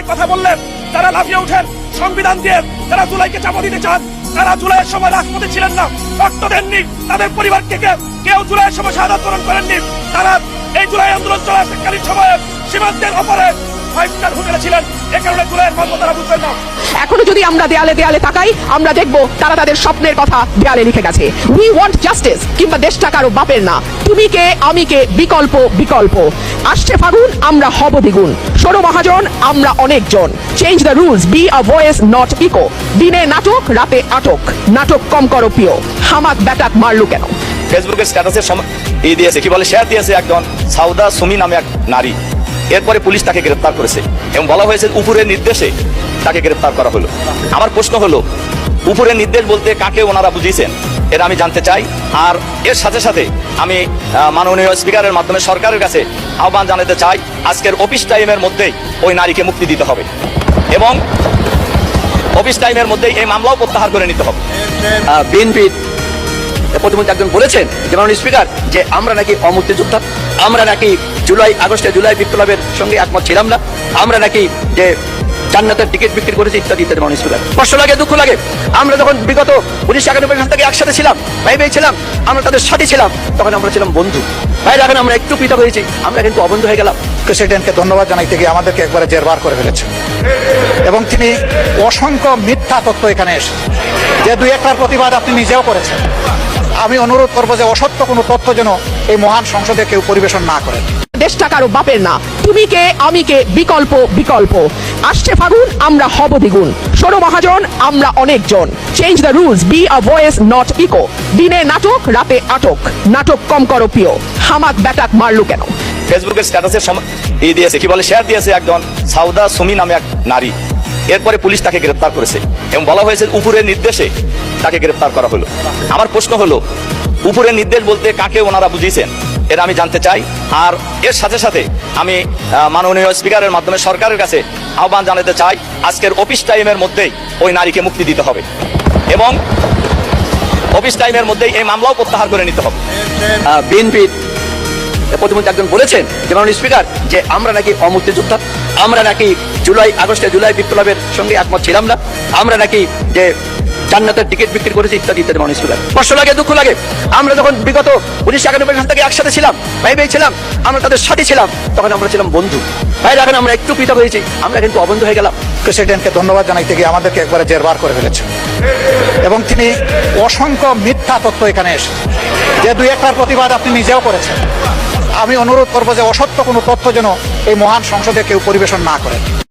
জুলাই কথা বললেন, তারা লাফিয়ে উঠেন সংবিধান দিয়ে। তারা জুলাইকে চাপা দিতে চান। তারা জুলাইয়ের সময় রাজপথে ছিলেন না, রক্ত দেননি, তাদের পরিবারকে কেউ জুলাইয়ের সময় শাহাদাত বরণ করেননি। তারা এই জুলাই আন্দোলন চলাকালীন সময়ে সীমান্তের অপরে 5 স্টার হোটেলে ছিলেন। এ কারণে জুলাইয়ের মর্ম তারা বুঝবেন না। এখনো যদি আমরা দেয়ালে দেয়ালে তাকাই, আমরা দেখব তারা তাদের স্বপ্নের কথা দেয়ালে লিখে গেছে। উই ওয়ান্ট জাস্টিস, কিংবা দেশটা কারো বাপের না। তুমি কে আমি কে, বিকল্প বিকল্প। আসছে ফাগুন, আমরা হব দ্বিগুণ। ষোড় মহাজন, আমরা অনেকজন। Change the rules, be a voice not echo. দিনে নাটক, রাতে আটক। নাটক কম করো প্রিয়, হামাক ব্যাটাক মারলু কেন? ফেসবুকের স্ট্যাটাসের দিয়েছে, কি বলে, শেয়ার দিয়েছে একজন সাউদা সুমি নামে এক নারী। এরপরে পুলিশ তাকে গ্রেফতার করেছে এবং বলা হয়েছে উপরের নির্দেশে তাকে গ্রেফতার করা হলো। আমার প্রশ্ন হলো, উপরের নির্দেশ বলতে কাকে ওনারা বুঝিয়েছেন এটা আমি জানতে চাই। আর এর সাথে সাথে আমি মাননীয় স্পিকারের মাধ্যমে সরকারের কাছে আহ্বান জানাতে চাই, আজকের অফিস টাইমের মধ্যেই ওই নারীকে মুক্তি দিতে হবে এবং অফিস টাইমের মধ্যেই এই মামলাও প্রত্যাহার করে নিতে হবে। বিএনপির প্রতিমন্ত্রী একজন বলেছেন যে মাননীয় স্পিকার, যে আমরা নাকি অমুক্তিযোদ্ধা, আমরা নাকি জুলাই বিপ্লবের সঙ্গে একমত ছিলাম না, আমরা নাকি যে জান্নাতের টিকিট বিক্রি করেছি ইত্যাদি ইত্যাদি। মাননীয় স্পিকার, কষ্ট লাগে, দুঃখ লাগে। আমরা যখন বিগত 1991 সাল থেকে একসাথে ছিলাম, ভাই ভাই ছিলাম, আমরা তাদের সাথে ছিলাম, তখন আমরা ছিলাম বন্ধু। ভাই এখন আমরা একটু পৃথক হয়েছি, আমরা কিন্তু অবন্ধু হয়ে গেলাম। প্রেসিডেন্টকে ধন্যবাদ জানাইতে গিয়ে আমাদেরকে একবারে জেরবার করে ফেলেছে এবং তিনি অসংখ্য মিথ্যা তথ্য এখানে এসে, যে 2-1টার প্রতিবাদ আপনি নিজেও করেছেন। আমি অনুরোধ করবো যে অসত্য কোনো তথ্য যেন এই মহান সংসদে কেউ পরিবেশন না করেন। দেশটা কারো বাপের না। তুমি কে আমি কে, বিকল্প বিকল্প। আসছে ফাগুন, আমরা হব দ্বিগুণ। ষোড় মহাজন, আমরা অনেকজন। Change the rules, be a voice not echo. দিনে নাটক, রাতে আটক। নাটক কম করো প্রিয়, হামাক ব্যাটাক মারলু কেন? ফেসবুকের স্ট্যাটাসের দিয়েছে, কি বলে, শেয়ার দিয়েছে একজন সাউদা সুমি নামে এক নারী। এরপরে পুলিশ তাকে গ্রেফতার করেছে এবং বলা হয়েছে উপরের নির্দেশে তাকে গ্রেফতার করা হলো। আমার প্রশ্ন হলো, উপরের নির্দেশ বলতে কাকে ওনারা বুঝিয়েছেন এটা আমি জানতে চাই। আর এর সাথে সাথে আমি মাননীয় স্পিকারের মাধ্যমে সরকারের কাছে আহ্বান জানাতে চাই, আজকের অফিস টাইমের মধ্যেই ওই নারীকে মুক্তি দিতে হবে এবং অফিস টাইমের মধ্যেই এই মামলাও প্রত্যাহার করে নিতে হবে। বিএনপির প্রতিমন্ত্রী একজন বলেছেন যে মাননীয় স্পিকার, যে আমরা নাকি অমুক্তিযোদ্ধা, আমরা নাকি জুলাই বিপ্লবের সঙ্গে একমত ছিলাম না, আমরা নাকি যে জান্নাতের টিকিট বিক্রি করেছি ইত্যাদি ইত্যাদি। মাননীয় স্পিকার, কষ্ট লাগে, দুঃখ লাগে। আমরা যখন বিগত 1991 সাল থেকে একসাথে ছিলাম, ভাই ভাই ছিলাম, আমরা তাদের সাথে ছিলাম, তখন আমরা ছিলাম বন্ধু। ভাই এখন আমরা একটু পৃথক হয়েছি, আমরা কিন্তু অবন্ধু হয়ে গেলাম। প্রেসিডেন্টকে ধন্যবাদ জানাইতে গিয়ে আমাদেরকে একবারে জেরবার করে ফেলেছে এবং তিনি অসংখ্য মিথ্যা তথ্য এখানে এসে, যে 2-1টার প্রতিবাদ আপনি নিজেও করেছেন। আমি অনুরোধ করবো যে অসত্য কোনো তথ্য যেন এই মহান সংসদে কেউ পরিবেশন না করেন।